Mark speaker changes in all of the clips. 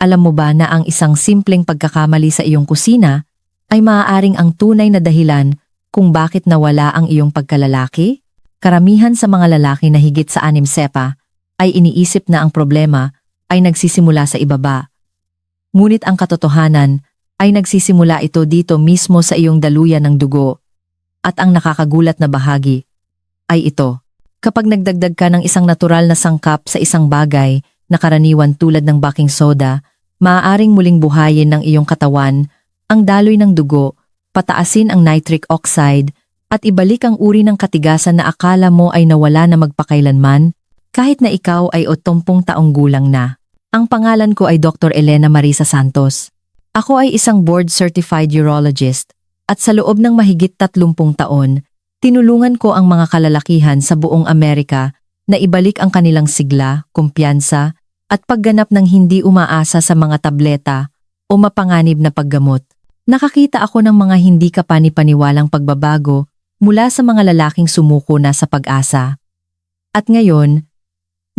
Speaker 1: Alam mo ba na ang isang simpleng pagkakamali sa iyong kusina ay maaaring ang tunay na dahilan kung bakit nawala ang iyong pagkalalaki? Karamihan sa mga lalaki na higit sa 6 sepa ay iniisip na ang problema ay nagsisimula sa ibaba. Ngunit ang katotohanan ay nagsisimula ito dito mismo sa iyong daluyan ng dugo. At ang nakakagulat na bahagi ay ito. Kapag nagdagdag ka ng isang natural na sangkap sa isang bagay na karaniwan tulad ng baking soda, maaaring muling buhayin ng iyong katawan ang daloy ng dugo, pataasin ang nitric oxide, at ibalik ang uri ng katigasan na akala mo ay nawala na magpakailanman, kahit na ikaw ay 80 taong gulang na. Ang pangalan ko ay Dr. Elena Marisa Santos. Ako ay isang board-certified urologist, at sa loob ng mahigit 30 taon, tinulungan ko ang mga kalalakihan sa buong Amerika na ibalik ang kanilang sigla, kumpiyansa, at pagganap ng hindi umaasa sa mga tableta o mapanganib na paggamot. Nakakita ako ng mga hindi kapani-paniwalang pagbabago mula sa mga lalaking sumuko na sa pag-asa. At ngayon,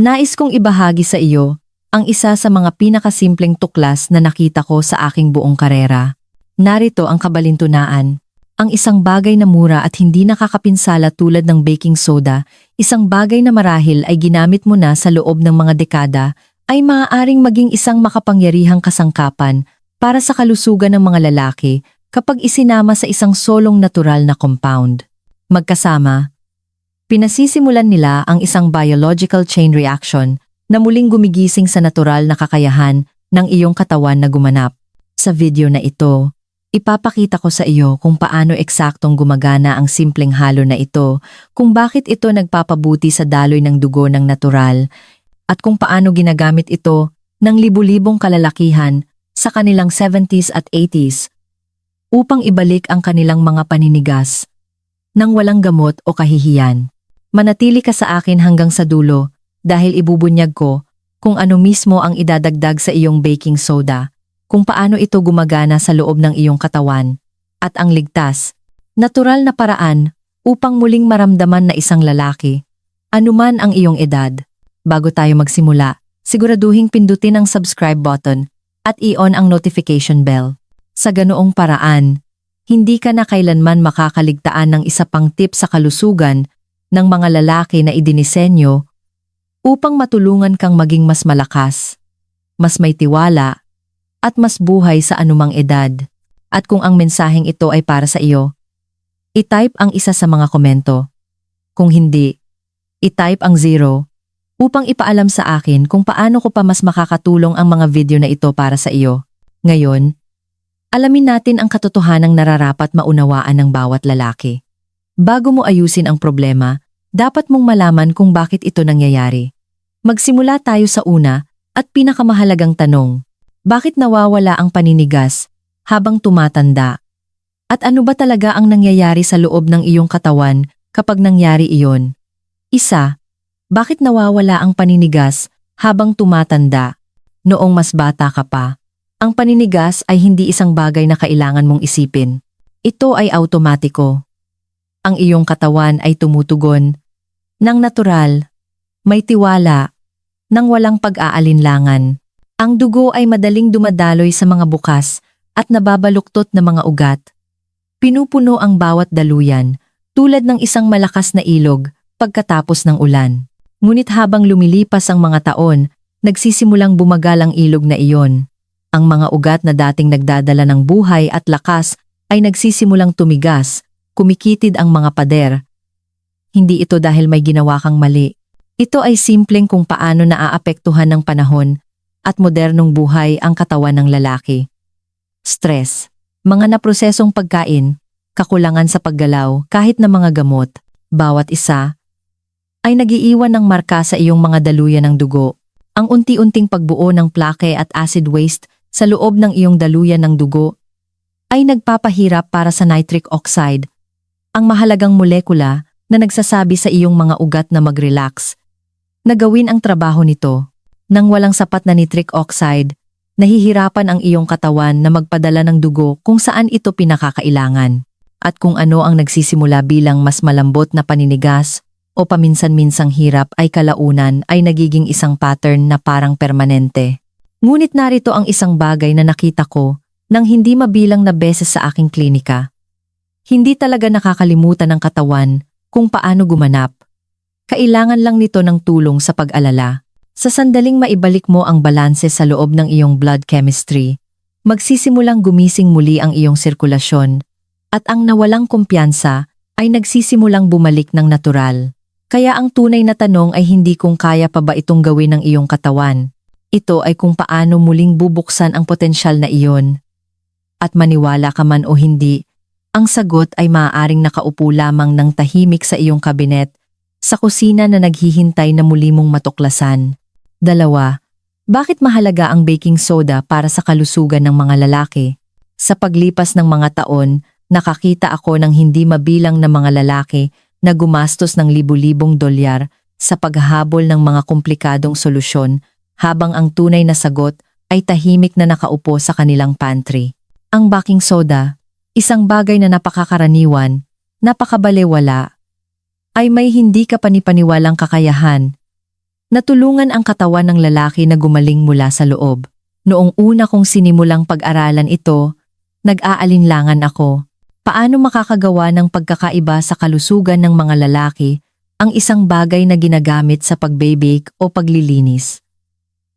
Speaker 1: nais kong ibahagi sa iyo ang isa sa mga pinakasimpleng tuklas na nakita ko sa aking buong karera. Narito ang kabalintunaan. Ang isang bagay na mura at hindi nakakapinsala tulad ng baking soda, isang bagay na marahil ay ginamit mo na sa loob ng mga dekada, ay maaaring maging isang makapangyarihang kasangkapan para sa kalusugan ng mga lalaki kapag isinama sa isang solong natural na compound. Magkasama, pinasisimulan nila ang isang biological chain reaction na muling gumigising sa natural na kakayahan ng iyong katawan na gumanap. Sa video na ito, ipapakita ko sa iyo kung paano eksaktong gumagana ang simpleng halo na ito, kung bakit ito nagpapabuti sa daloy ng dugo ng natural, at kung paano ginagamit ito ng libu-libong kalalakihan sa kanilang 70s at 80s upang ibalik ang kanilang mga paninigas nang walang gamot o kahihiyan. Manatili ka sa akin hanggang sa dulo dahil ibubunyag ko kung ano mismo ang idadagdag sa iyong baking soda, kung paano ito gumagana sa loob ng iyong katawan, at ang ligtas, natural na paraan upang muling maramdaman na isang lalaki, anuman ang iyong edad. Bago tayo magsimula, siguraduhing pindutin ang subscribe button at i-on ang notification bell. Sa ganoong paraan, hindi ka na kailanman makakaligtaan ng isa pang tip sa kalusugan ng mga lalaki na idinisenyo upang matulungan kang maging mas malakas, mas may tiwala, at mas buhay sa anumang edad. At kung ang mensaheng ito ay para sa iyo, i-type ang isa sa mga komento. Kung hindi, i-type ang 0 upang ipaalam sa akin kung paano ko pa mas makakatulong ang mga video na ito para sa iyo. Ngayon, alamin natin ang katotohanang nararapat maunawaan ng bawat lalaki. Bago mo ayusin ang problema, dapat mong malaman kung bakit ito nangyayari. Magsimula tayo sa una at pinakamahalagang tanong. Bakit nawawala ang paninigas habang tumatanda? At ano ba talaga ang nangyayari sa loob ng iyong katawan kapag nangyari iyon? Isa, bakit nawawala ang paninigas habang tumatanda? Noong mas bata ka pa, ang paninigas ay hindi isang bagay na kailangan mong isipin. Ito ay automatiko. Ang iyong katawan ay tumutugon ng natural, may tiwala, nang walang pag-aalinlangan. Ang dugo ay madaling dumadaloy sa mga bukas at nababaluktot na mga ugat. Pinupuno ang bawat daluyan, tulad ng isang malakas na ilog pagkatapos ng ulan. Ngunit habang lumilipas ang mga taon, nagsisimulang bumagal ang ilog na iyon. Ang mga ugat na dating nagdadala ng buhay at lakas ay nagsisimulang tumigas, kumikitid ang mga pader. Hindi ito dahil may ginawa kang mali. Ito ay simpleng kung paano naaapektuhan ng panahon at modernong buhay ang katawan ng lalaki. Stress, mga naprosesong pagkain, kakulangan sa paggalaw, kahit na mga gamot, bawat isa ay nagiiwan ng marka sa iyong mga daluyan ng dugo. Ang unti-unting pagbuo ng plaque at acid waste sa loob ng iyong daluyan ng dugo ay nagpapahirap para sa nitric oxide, ang mahalagang molekula na nagsasabi sa iyong mga ugat na mag-relax, na gawin ang trabaho nito. Nang walang sapat na nitric oxide, nahihirapan ang iyong katawan na magpadala ng dugo kung saan ito pinakakailangan. At kung ano ang nagsisimula bilang mas malambot na paninigas o paminsan-minsang hirap ay kalaunan ay nagiging isang pattern na parang permanente. Ngunit narito ang isang bagay na nakita ko nang hindi mabilang na beses sa aking klinika. Hindi talaga nakakalimutan ng katawan kung paano gumanap. Kailangan lang nito ng tulong sa pag-alala. Sa sandaling maibalik mo ang balanse sa loob ng iyong blood chemistry, magsisimulang gumising muli ang iyong sirkulasyon at ang nawalang kumpiyansa ay nagsisimulang bumalik ng natural. Kaya ang tunay na tanong ay hindi kung kaya pa ba itong gawin ng iyong katawan. Ito ay kung paano muling bubuksan ang potensyal na iyon. At maniwala ka man o hindi, ang sagot ay maaaring nakaupo lamang ng tahimik sa iyong kabinet, sa kusina na naghihintay na muli mong matuklasan. 2. Bakit mahalaga ang baking soda para sa kalusugan ng mga lalaki? Sa paglipas ng mga taon, nakakita ako ng hindi mabilang na mga lalaki na gumastos ng libu-libong dolyar sa paghahabol ng mga komplikadong solusyon habang ang tunay na sagot ay tahimik na nakaupo sa kanilang pantry. Ang baking soda, isang bagay na napakakaraniwan, napakabalewala, ay may hindi ka panipaniwalang kakayahan. Natulungan ang katawan ng lalaki na gumaling mula sa loob. Noong una kong sinimulang pag-aralan ito, nag-aalinlangan ako. Paano makakagawa ng pagkakaiba sa kalusugan ng mga lalaki ang isang bagay na ginagamit sa pagbebake o paglilinis?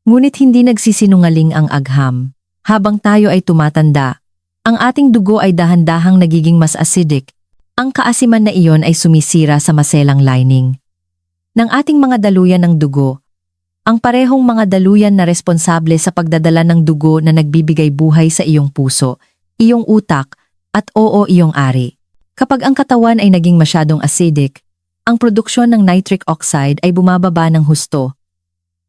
Speaker 1: Ngunit hindi nagsisinungaling ang agham. Habang tayo ay tumatanda, ang ating dugo ay dahan-dahang nagiging mas acidic. Ang kaasiman na iyon ay sumisira sa maselang lining ng ating mga daluyan ng dugo. Ang parehong mga daluyan na responsable sa pagdadala ng dugo na nagbibigay buhay sa iyong puso, iyong utak, at iyong ari. Kapag ang katawan ay naging masyadong acidic, ang produksyon ng nitric oxide ay bumababa ng husto.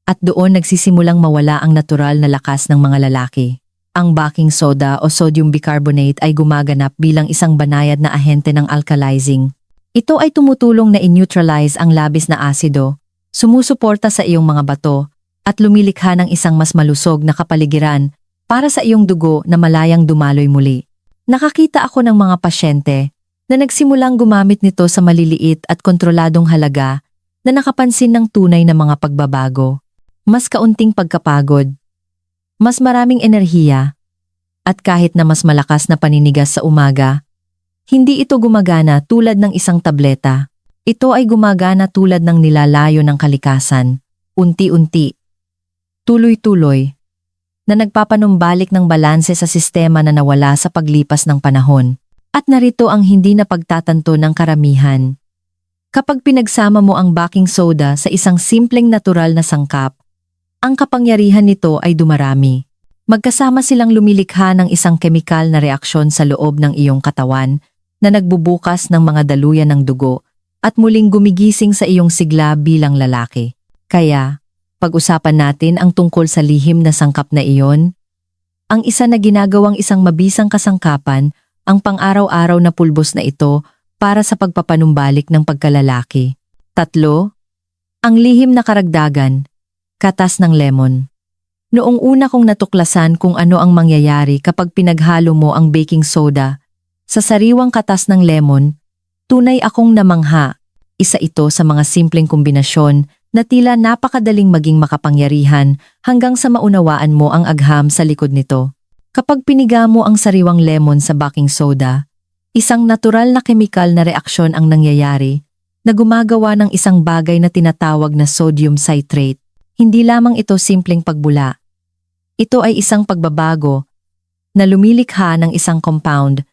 Speaker 1: At doon nagsisimulang mawala ang natural na lakas ng mga lalaki. Ang baking soda o sodium bicarbonate ay gumaganap bilang isang banayad na ahente ng alkalizing. Ito ay tumutulong na i-neutralize ang labis na asido, sumusuporta sa iyong mga bato, at lumilikha ng isang mas malusog na kapaligiran para sa iyong dugo na malayang dumaloy muli. Nakakita ako ng mga pasyente na nagsimulang gumamit nito sa maliliit at kontroladong halaga na nakapansin ng tunay na mga pagbabago. Mas kaunting pagkapagod, mas maraming enerhiya, at kahit na mas malakas na paninigas sa umaga, hindi ito gumagana tulad ng isang tableta. Ito ay gumagana tulad ng nilalayo ng kalikasan, unti-unti, tuloy-tuloy, na nagpapanumbalik ng balanse sa sistema na nawala sa paglipas ng panahon. At narito ang hindi na pagtatanto ng karamihan. Kapag pinagsama mo ang baking soda sa isang simpleng natural na sangkap, ang kapangyarihan nito ay dumarami. Magkasama silang lumilikha ng isang kemikal na reaksyon sa loob ng iyong katawan na nagbubukas ng mga daluyan ng dugo at muling gumigising sa iyong sigla bilang lalaki. Kaya, pag-usapan natin ang tungkol sa lihim na sangkap na iyon. Ang isa na ginagawang isang mabisang kasangkapan, ang pang-araw-araw na pulbos na ito para sa pagpapanumbalik ng pagkalalaki. 3. Ang lihim na karagdagan. Katas ng lemon. Noong una kong natuklasan kung ano ang mangyayari kapag pinaghalo mo ang baking soda sa sariwang katas ng lemon, tunay akong namangha. Isa ito sa mga simpleng kombinasyon na tila napakadaling maging makapangyarihan hanggang sa maunawaan mo ang agham sa likod nito. Kapag piniga mo ang sariwang lemon sa baking soda, isang natural na kemikal na reaksyon ang nangyayari na gumagawa ng isang bagay na tinatawag na sodium citrate. Hindi lamang ito simpleng pagbula. Ito ay isang pagbabago na lumilikha ng isang compound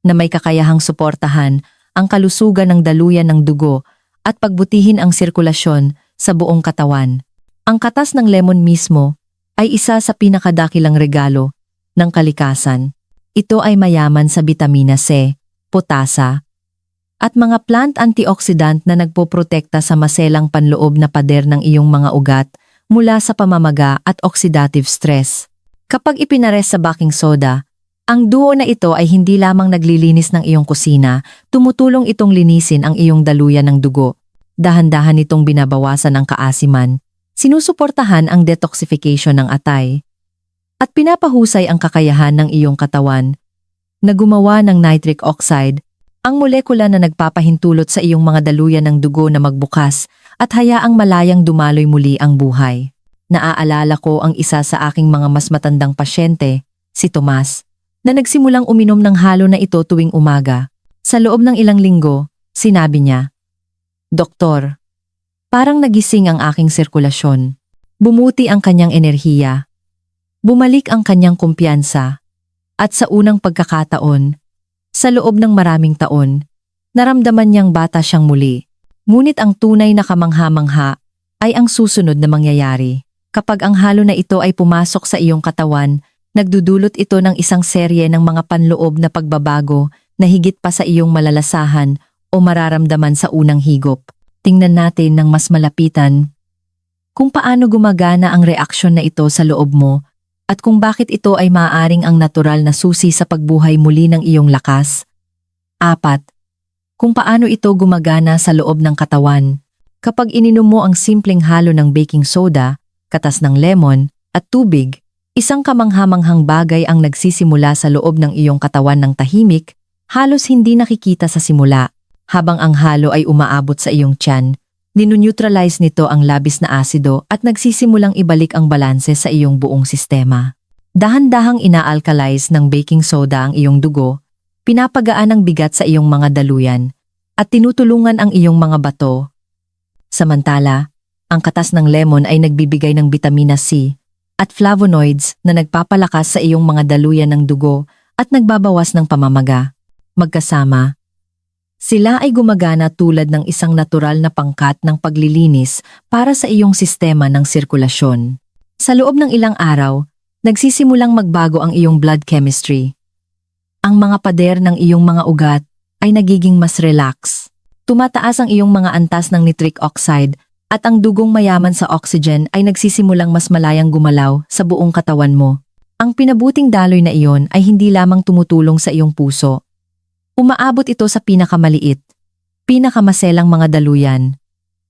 Speaker 1: na may kakayahang suportahan ang kalusugan ng daluyan ng dugo at pagbutihin ang sirkulasyon sa buong katawan. Ang katas ng lemon mismo ay isa sa pinakadakilang regalo ng kalikasan. Ito ay mayaman sa bitamina C, potasa, at mga plant antioxidant na nagpoprotekta sa maselang panloob na pader ng iyong mga ugat mula sa pamamaga at oxidative stress. Kapag ipinares sa baking soda, ang duo na ito ay hindi lamang naglilinis ng iyong kusina, tumutulong itong linisin ang iyong daluyan ng dugo. Dahan-dahan itong binabawasan ang kaasiman, sinusuportahan ang detoxification ng atay, at pinapahusay ang kakayahan ng iyong katawan na gumawa ng nitric oxide, ang molekula na nagpapahintulot sa iyong mga daluyan ng dugo na magbukas at hayaang malayang dumaloy muli ang buhay. Naaalala ko ang isa sa aking mga mas matandang pasyente, si Tomas, na nagsimulang uminom ng halo na ito tuwing umaga. Sa loob ng ilang linggo, sinabi niya, "Doktor, parang nagising ang aking sirkulasyon. Bumuti ang kanyang enerhiya. Bumalik ang kanyang kumpiyansa. At sa unang pagkakataon, sa loob ng maraming taon, naramdaman niyang bata siyang muli. Ngunit ang tunay na kamangha-mangha ay ang susunod na mangyayari. Kapag ang halo na ito ay pumasok sa iyong katawan, nagdudulot ito ng isang serye ng mga panloob na pagbabago na higit pa sa iyong malalasahan o mararamdaman sa unang higop. Tingnan natin ng mas malapitan kung paano gumagana ang reaksyon na ito sa loob mo at kung bakit ito ay maaaring ang natural na susi sa pagbuhay muli ng iyong lakas. 4. Kung paano ito gumagana sa loob ng katawan. Kapag ininom mo ang simpleng halo ng baking soda, katas ng lemon, at tubig, isang kamanghamanghang bagay ang nagsisimula sa loob ng iyong katawan ng tahimik, halos hindi nakikita sa simula. Habang ang halo ay umaabot sa iyong tiyan, ninuneutralize nito ang labis na asido at nagsisimulang ibalik ang balanse sa iyong buong sistema. Dahan-dahang ina-alkalize ng baking soda ang iyong dugo, pinapagaan ang bigat sa iyong mga daluyan, at tinutulungan ang iyong mga bato. Samantala, ang katas ng lemon ay nagbibigay ng bitamina C at flavonoids na nagpapalakas sa iyong mga daluyan ng dugo at nagbabawas ng pamamaga. Magkasama, sila ay gumagana tulad ng isang natural na pangkat ng paglilinis para sa iyong sistema ng sirkulasyon. Sa loob ng ilang araw, nagsisimulang magbago ang iyong blood chemistry. Ang mga pader ng iyong mga ugat ay nagiging mas relax. Tumataas ang iyong mga antas ng nitric oxide at ang dugong mayaman sa oxygen ay nagsisimulang mas malayang gumalaw sa buong katawan mo. Ang pinabuting daloy na iyon ay hindi lamang tumutulong sa iyong puso. Umaabot ito sa pinakamaliit, pinakamaselang mga daluyan,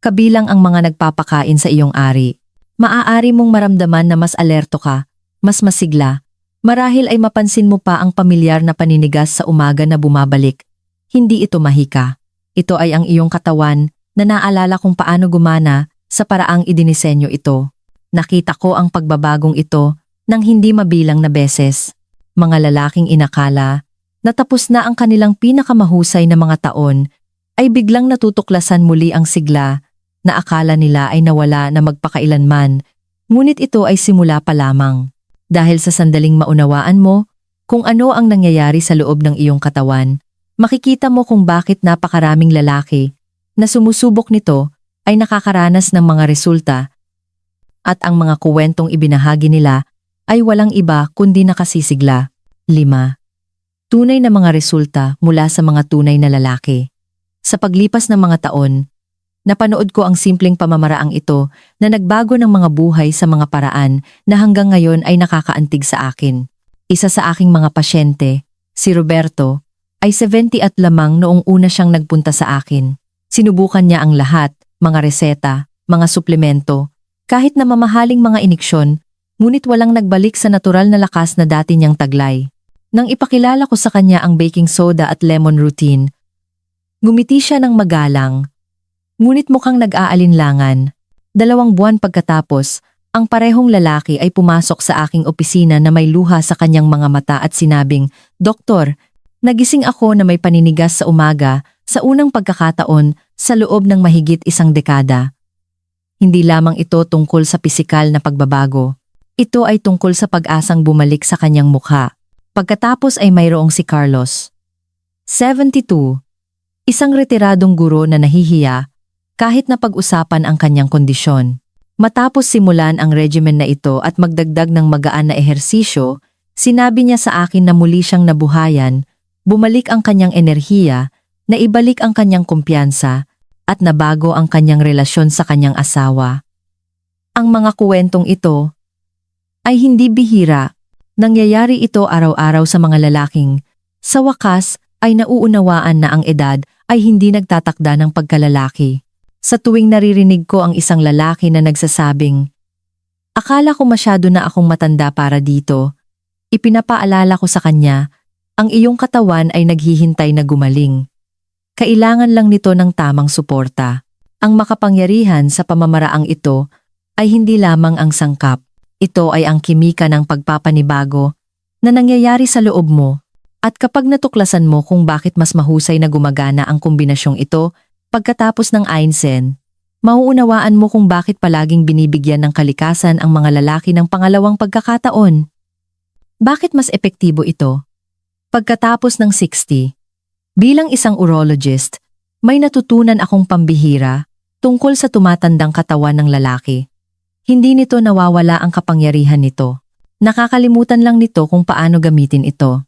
Speaker 1: kabilang ang mga nagpapakain sa iyong ari. Maaari mong maramdaman na mas alerto ka, mas masigla, marahil ay mapansin mo pa ang pamilyar na paninigas sa umaga na bumabalik. Hindi ito mahika. Ito ay ang iyong katawan na naalala kung paano gumana sa paraang idinisenyo ito. Nakita ko ang pagbabagong ito nang hindi mabilang na beses. Mga lalaking inakala na tapos na ang kanilang pinakamahusay na mga taon ay biglang natutuklasan muli ang sigla na akala nila ay nawala na magpakailanman, ngunit ito ay simula pa lamang. Dahil sa sandaling maunawaan mo kung ano ang nangyayari sa loob ng iyong katawan, makikita mo kung bakit napakaraming lalaki na sumusubok nito ay nakakaranas ng mga resulta at ang mga kuwentong ibinahagi nila ay walang iba kundi nakasisigla. 5. Tunay na mga resulta mula sa mga tunay na lalaki. Sa paglipas ng mga taon, napanood ko ang simpleng pamamaraang ito na nagbago ng mga buhay sa mga paraan na hanggang ngayon ay nakakaantig sa akin. Isa sa aking mga pasyente, si Roberto, ay 70 at lamang noong una siyang nagpunta sa akin. Sinubukan niya ang lahat, mga reseta, mga suplemento, kahit na mamahaling mga iniksyon, ngunit walang nagbalik sa natural na lakas na dati niyang taglay. Nang ipakilala ko sa kanya ang baking soda at lemon routine, ngumiti siya ng magalang, ngunit mukhang nag-aalinlangan. 2 buwan pagkatapos, ang parehong lalaki ay pumasok sa aking opisina na may luha sa kanyang mga mata at sinabing, "Doktor, nagising ako na may paninigas sa umaga sa unang pagkakataon sa loob ng mahigit 1 dekada." Hindi lamang ito tungkol sa pisikal na pagbabago. Ito ay tungkol sa pag-asang bumalik sa kanyang mukha. Pagkatapos ay mayroong si Carlos. 72. Isang retiradong guro na nahihiya kahit na pag-usapan ang kanyang kondisyon. Matapos simulan ang regimen na ito at magdagdag ng magaan na ehersisyo, sinabi niya sa akin na muli siyang nabuhayan, bumalik ang kanyang enerhiya, naibalik ang kanyang kumpiyansa, at nabago ang kanyang relasyon sa kanyang asawa. Ang mga kuwentong ito ay hindi bihira. Nangyayari ito araw-araw sa mga lalaking, sa wakas ay nauunawaan na ang edad ay hindi nagtatakda ng pagkalalaki. Sa tuwing naririnig ko ang isang lalaki na nagsasabing, "Akala ko masyado na akong matanda para dito," ipinapaalala ko sa kanya, ang iyong katawan ay naghihintay na gumaling. Kailangan lang nito ng tamang suporta. Ang makapangyarihan sa pamamaraang ito ay hindi lamang ang sangkap. Ito ay ang kimika ng pagpapanibago na nangyayari sa loob mo. At kapag natuklasan mo kung bakit mas mahusay na gumagana ang kombinasyong ito pagkatapos ng Einstein, mauunawaan mo kung bakit palaging binibigyan ng kalikasan ang mga lalaki ng pangalawang pagkakataon. Bakit mas epektibo ito? Pagkatapos ng 60, bilang isang urologist, may natutunan akong pambihira tungkol sa tumatandang katawan ng lalaki. Hindi nito nawawala ang kapangyarihan nito. Nakakalimutan lang nito kung paano gamitin ito.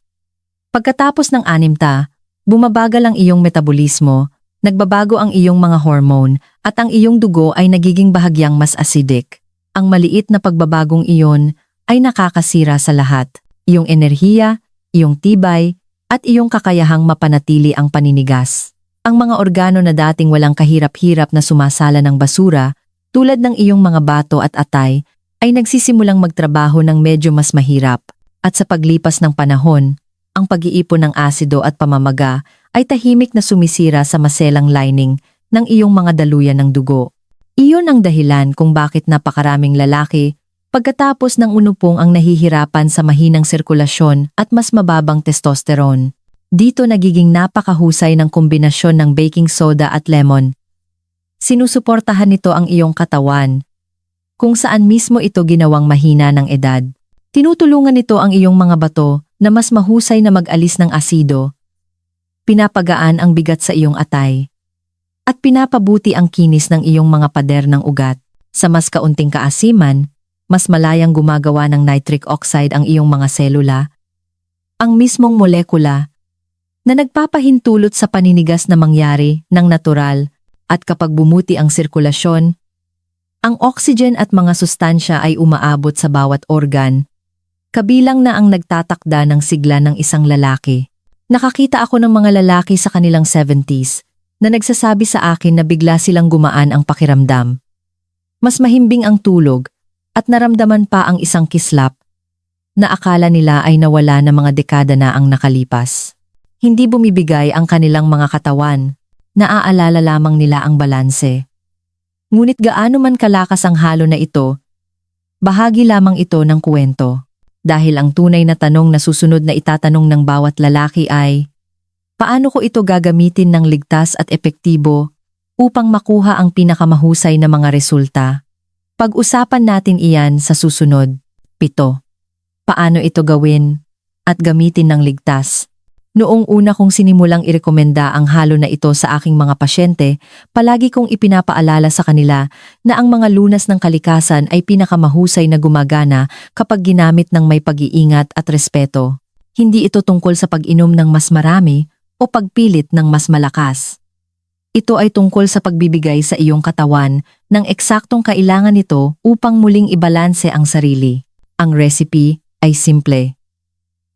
Speaker 1: Pagkatapos ng 60, bumabagal ang iyong metabolismo, nagbabago ang iyong mga hormone, at ang iyong dugo ay nagiging bahagyang mas acidic. Ang maliit na pagbabagong iyon ay nakakasira sa lahat. Iyong enerhiya, iyong tibay, at iyong kakayahang mapanatili ang paninigas. Ang mga organo na dating walang kahirap-hirap na sumasala ng basura, tulad ng iyong mga bato at atay, ay nagsisimulang magtrabaho ng medyo mas mahirap. At sa paglipas ng panahon, ang pag-iipon ng asido at pamamaga ay tahimik na sumisira sa maselang lining ng iyong mga daluyan ng dugo. Iyon ang dahilan kung bakit napakaraming lalaki pagkatapos ng unupong ang nahihirapan sa mahinang sirkulasyon at mas mababang testosterone. Dito nagiging napakahusay ng kombinasyon ng baking soda at lemon. Sinusuportahan nito ang iyong katawan, kung saan mismo ito ginawang mahina ng edad. Tinutulungan nito ang iyong mga bato na mas mahusay na mag-alis ng asido, pinapagaan ang bigat sa iyong atay, at pinapabuti ang kinis ng iyong mga pader ng ugat. Sa mas kaunting kaasiman, mas malayang gumagawa ng nitric oxide ang iyong mga selula, ang mismong molekula na nagpapahintulot sa paninigas na mangyari ng natural, at kapag bumuti ang sirkulasyon, ang oxygen at mga sustansya ay umaabot sa bawat organ, kabilang na ang nagtatakda ng sigla ng isang lalaki. Nakakita ako ng mga lalaki sa kanilang 70s na nagsasabi sa akin na bigla silang gumaan ang pakiramdam. Mas mahimbing ang tulog at naramdaman pa ang isang kislap na akala nila ay nawala na mga dekada na ang nakalipas. Hindi bumibigay ang kanilang mga katawan, naaalala lamang nila ang balanse. Ngunit gaano man kalakas ang halo na ito, bahagi lamang ito ng kwento. Dahil ang tunay na tanong na susunod na itatanong ng bawat lalaki ay, paano ko ito gagamitin ng ligtas at epektibo upang makuha ang pinakamahusay na mga resulta? Pag-usapan natin iyan sa susunod. 7. Paano ito gawin at gamitin ng ligtas? Noong una kong sinimulang irekomenda ang halo na ito sa aking mga pasyente, palagi kong ipinapaalala sa kanila na ang mga lunas ng kalikasan ay pinakamahusay na gumagana kapag ginamit ng may pag-iingat at respeto. Hindi ito tungkol sa pag-inom ng mas marami o pagpilit ng mas malakas. Ito ay tungkol sa pagbibigay sa iyong katawan ng eksaktong kailangan nito upang muling ibalanse ang sarili. Ang recipe ay simple.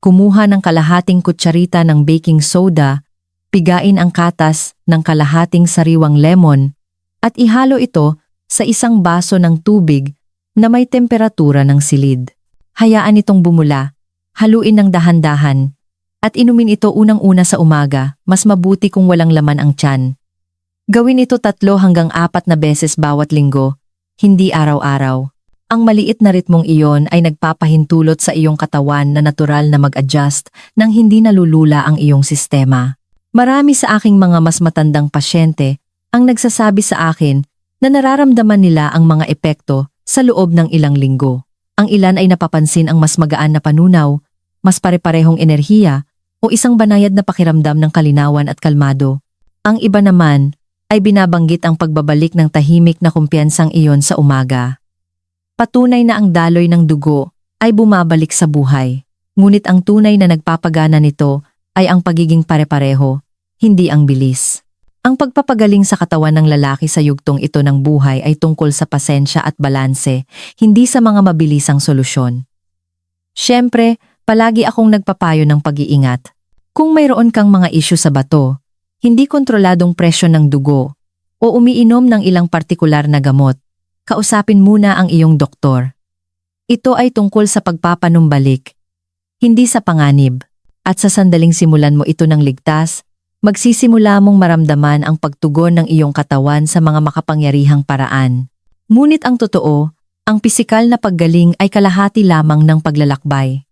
Speaker 1: Kumuha ng kalahating kutsarita ng baking soda, pigain ang katas ng kalahating sariwang lemon, at ihalo ito sa isang baso ng tubig na may temperatura ng silid. Hayaan itong bumula, haluin ng dahan-dahan, at inumin ito unang-una sa umaga, mas mabuti kung walang laman ang tiyan. Gawin ito 3 hanggang 4 na beses bawat linggo, hindi araw-araw. Ang maliit na ritmong iyon ay nagpapahintulot sa iyong katawan na natural na mag-adjust nang hindi nalulula ang iyong sistema. Marami sa aking mga mas matandang pasyente ang nagsasabi sa akin na nararamdaman nila ang mga epekto sa loob ng ilang linggo. Ang ilan ay napapansin ang mas magaan na panunaw, mas pare-parehong enerhiya, o isang banayad na pakiramdam ng kalinawan at kalmado. Ang iba naman ay binabanggit ang pagbabalik ng tahimik na kumpiyansang iyon sa umaga. Patunay na ang daloy ng dugo ay bumabalik sa buhay. Ngunit ang tunay na nagpapagana nito ay ang pagiging pare-pareho, hindi ang bilis. Ang pagpapagaling sa katawan ng lalaki sa yugtong ito ng buhay ay tungkol sa pasensya at balanse, hindi sa mga mabilisang solusyon. Siyempre, palagi akong nagpapayo ng pag-iingat. Kung mayroon kang mga isyu sa bato, hindi kontroladong presyon ng dugo, o umiinom ng ilang partikular na gamot, kausapin muna ang iyong doktor. Ito ay tungkol sa pagpapanumbalik, hindi sa panganib. At sa sandaling simulan mo ito ng ligtas, magsisimula mong maramdaman ang pagtugon ng iyong katawan sa mga makapangyarihang paraan. Ngunit ang totoo Ang pisikal na paggaling ay kalahati lamang ng paglalakbay.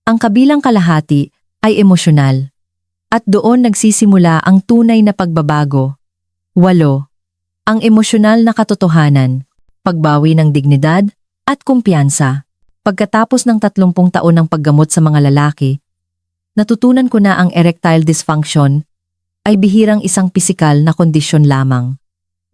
Speaker 1: Ang kabilang kalahati ay emosyonal. At doon nagsisimula ang tunay na pagbabago. 8. Ang emosyonal na katotohanan, pagbawi ng dignidad at kumpiyansa. Pagkatapos ng 30 taon ng paggamot sa mga lalaki, natutunan ko na ang erectile dysfunction ay bihirang isang pisikal na kondisyon lamang.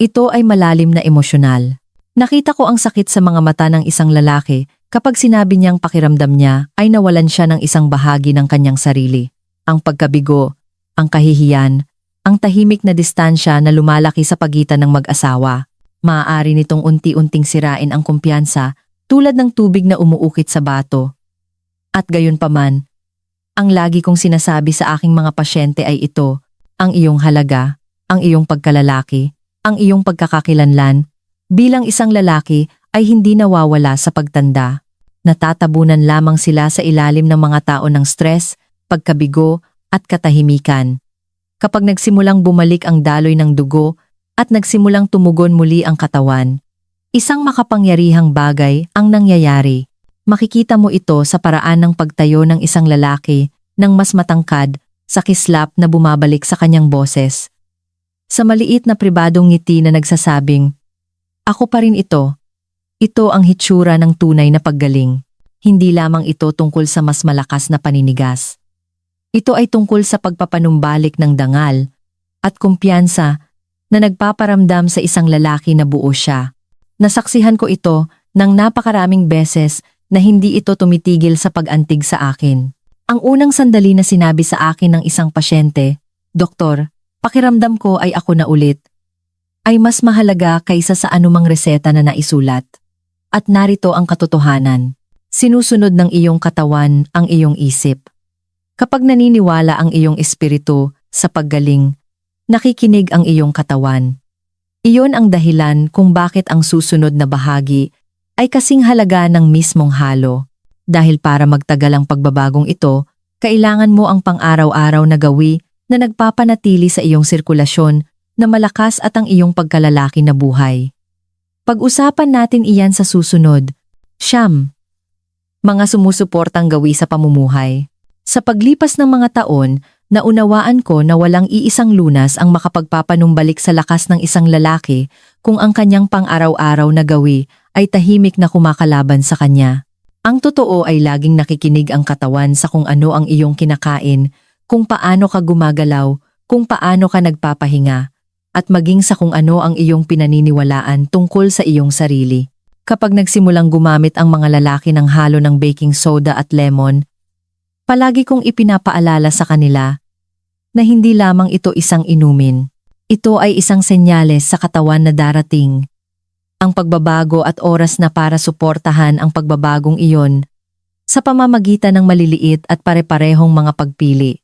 Speaker 1: Ito ay malalim na emosyonal. Nakita ko ang sakit sa mga mata ng isang lalaki kapag sinabi niyang pakiramdam niya ay nawalan siya ng isang bahagi ng kanyang sarili. Ang pagkabigo, ang kahihiyan, ang tahimik na distansya na lumalaki sa pagitan ng mag-asawa. Maaari nitong unti-unting sirain ang kumpiyansa tulad ng tubig na umuukit sa bato. At gayunpaman, ang lagi kong sinasabi sa aking mga pasyente ay ito, ang iyong halaga, ang iyong pagkalalaki, ang iyong pagkakakilanlan, bilang isang lalaki ay hindi nawawala sa pagtanda. Natatabunan lamang sila sa ilalim ng mga taon ng stress, pagkabigo at katahimikan. Kapag nagsimulang bumalik ang daloy ng dugo at nagsimulang tumugon muli ang katawan, isang makapangyarihang bagay ang nangyayari. Makikita mo ito sa paraan ng pagtayo ng isang lalaki ng mas matangkad sa kislap na bumabalik sa kanyang boses. Sa maliit na pribadong ngiti na nagsasabing, "Ako pa rin ito." Ito ang hitsura ng tunay na paggaling. Hindi lamang ito tungkol sa mas malakas na paninigas. Ito ay tungkol sa pagpapanumbalik ng dangal at kumpiyansa na nagpaparamdam sa isang lalaki na buo siya. Nasaksihan ko ito ng napakaraming beses na hindi ito tumitigil sa pag-antig sa akin. Ang unang sandali na sinabi sa akin ng isang pasyente, "Doktor, pakiramdam ko ay ako na ulit," ay mas mahalaga kaysa sa anumang reseta na naisulat. At narito ang katotohanan. Sinusunod ng iyong katawan ang iyong isip. Kapag naniniwala ang iyong espiritu sa paggaling, nakikinig ang iyong katawan. Iyon ang dahilan kung bakit ang susunod na bahagi ay kasing halaga ng mismong halo. Dahil para magtagal ang pagbabagong ito, kailangan mo ang pang-araw-araw na gawi na nagpapanatili sa iyong sirkulasyon na malakas at ang iyong pagkalalaki na buhay. Pag-usapan natin iyan sa susunod. 9. Mga sumusuportang gawi sa pamumuhay. Sa paglipas ng mga taon, naunawaan ko na walang iisang lunas ang makapagpapanumbalik sa lakas ng isang lalaki kung ang kanyang pang-araw-araw na gawi ay tahimik na kumakalaban sa kanya. Ang totoo ay laging nakikinig ang katawan sa kung ano ang iyong kinakain, kung paano ka gumagalaw, kung paano ka nagpapahinga, at maging sa kung ano ang iyong pinaniniwalaan tungkol sa iyong sarili. Kapag nagsimulang gumamit ang mga lalaki ng halo ng baking soda at lemon, palagi kong ipinapaalala sa kanila na hindi lamang ito isang inumin. Ito ay isang senyales sa katawan na darating. Ang pagbabago at oras na para suportahan ang pagbabagong iyon sa pamamagitan ng maliliit at pare-parehong mga pagpili.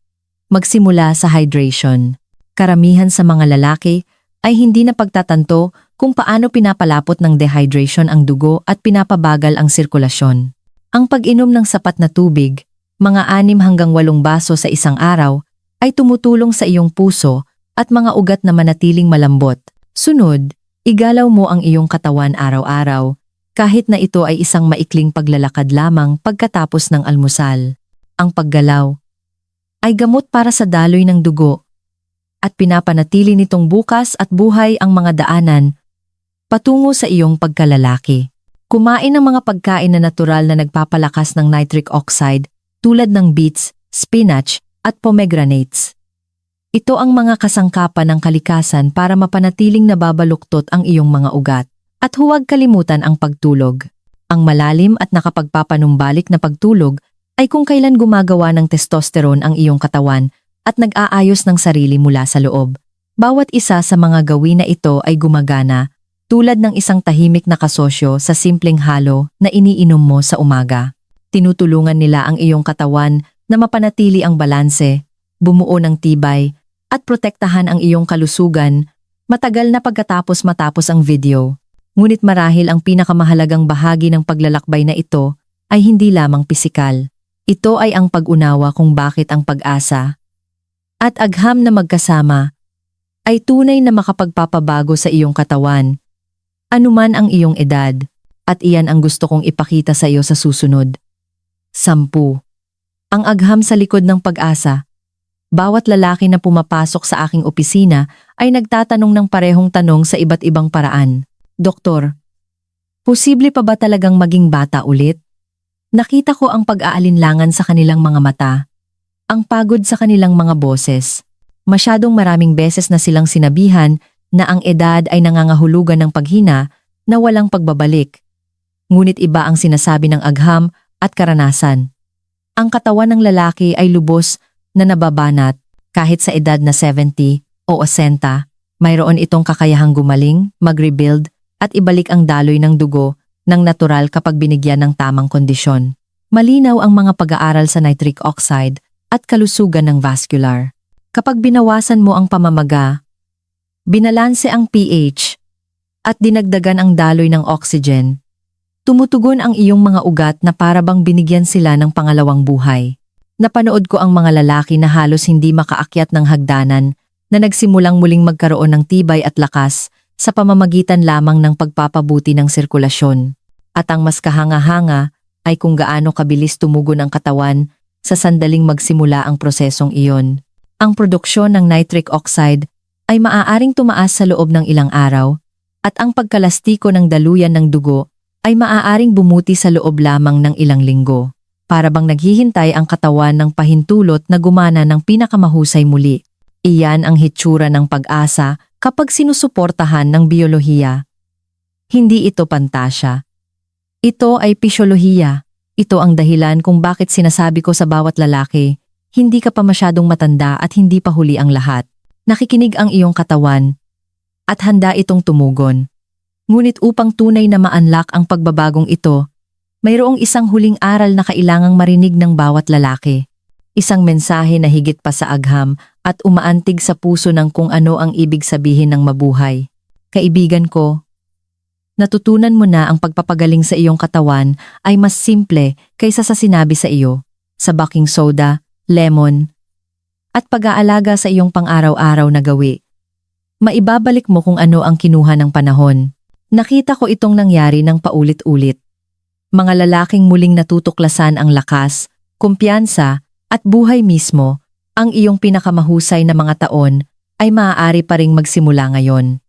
Speaker 1: Magsimula sa hydration. Karamihan sa mga lalaki ay hindi na pagtatanto kung paano pinapalapot ng dehydration ang dugo at pinapabagal ang sirkulasyon. Ang pag-inom ng sapat na tubig, mga 6 hanggang 8 baso sa isang araw, ay tumutulong sa iyong puso at mga ugat na manatiling malambot. Sunod, igalaw mo ang iyong katawan araw-araw, kahit na ito ay isang maikling paglalakad lamang pagkatapos ng almusal. Ang paggalaw ay gamot para sa daloy ng dugo at pinapanatili nitong bukas at buhay ang mga daanan patungo sa iyong pagkalalaki. Kumain ng mga pagkain na natural na nagpapalakas ng nitric oxide tulad ng beets, spinach, at pomegranates. Ito ang mga kasangkapan ng kalikasan para mapanatiling nababaluktot ang iyong mga ugat. At huwag kalimutan ang pagtulog. Ang malalim at nakapagpapanumbalik na pagtulog ay kung kailan gumagawa ng testosterone ang iyong katawan at nag-aayos ng sarili mula sa loob. Bawat isa sa mga gawin na ito ay gumagana, tulad ng isang tahimik na kasosyo sa simpleng halo na iniinom mo sa umaga. Tinutulungan nila ang iyong katawan na mapanatili ang balanse, bumuo ng tibay, at protektahan ang iyong kalusugan matagal na pagkatapos matapos ang video. Ngunit marahil ang pinakamahalagang bahagi ng paglalakbay na ito ay hindi lamang pisikal. Ito ay ang pag-unawa kung bakit ang pag-asa at agham na magkasama ay tunay na makapagpapabago sa iyong katawan, anuman ang iyong edad. At iyan ang gusto kong ipakita sa iyo sa susunod. 10. Ang agham sa likod ng pag-asa. Bawat lalaki na pumapasok sa aking opisina ay nagtatanong ng parehong tanong sa iba't ibang paraan. Doktor, posible pa ba talagang maging bata ulit? Nakita ko ang pag-aalinlangan sa kanilang mga mata. Ang pagod sa kanilang mga boses. Masyadong maraming beses na silang sinabihan na ang edad ay nangangahulugan ng paghina na walang pagbabalik. Ngunit iba ang sinasabi ng agham at karanasan. Ang katawan ng lalaki ay lubos na nababanat kahit sa edad na 70 o 80, mayroon itong kakayahang gumaling, mag-rebuild at ibalik ang daloy ng dugo ng natural kapag binigyan ng tamang kondisyon. Malinaw ang mga pag-aaral sa nitric oxide at kalusugan ng vascular. Kapag binawasan mo ang pamamaga, binalanse ang pH, at dinagdagan ang daloy ng oxygen, tumutugon ang iyong mga ugat na para bang binigyan sila ng pangalawang buhay. Napanood ko ang mga lalaki na halos hindi makaakyat ng hagdanan na nagsimulang muling magkaroon ng tibay at lakas sa pamamagitan lamang ng pagpapabuti ng sirkulasyon. At ang mas kahanga-hanga ay kung gaano kabilis tumugon ang katawan sa sandaling magsimula ang prosesong iyon. Ang produksyon ng nitric oxide ay maaaring tumaas sa loob ng ilang araw at ang pagkalastiko ng daluyan ng dugo ay maaaring bumuti sa loob lamang ng ilang linggo. Para bang naghihintay ang katawan ng pahintulot na gumana ng pinakamahusay muli. Iyan ang hitsura ng pag-asa kapag sinusuportahan ng biyolohiya. Hindi ito pantasya. Ito ay pisyolohiya. Ito ang dahilan kung bakit sinasabi ko sa bawat lalaki, hindi ka pa masyadong matanda at hindi pa huli ang lahat. Nakikinig ang iyong katawan at handa itong tumugon. Ngunit upang tunay na ma-unlock ang pagbabagong ito, mayroong isang huling aral na kailangang marinig ng bawat lalaki. Isang mensahe na higit pa sa agham at umaantig sa puso ng kung ano ang ibig sabihin ng mabuhay. Kaibigan ko, natutunan mo na ang pagpapagaling sa iyong katawan ay mas simple kaysa sa sinabi sa iyo, sa baking soda, lemon, at pag-aalaga sa iyong pang-araw-araw na gawi. Maibabalik mo kung ano ang kinuha ng panahon. Nakita ko itong nangyari ng paulit-ulit. Mga lalaking muling natutuklasan ang lakas, kumpiyansa, at buhay mismo, ang iyong pinakamahusay na mga taon ay maaari pa ring magsimula ngayon.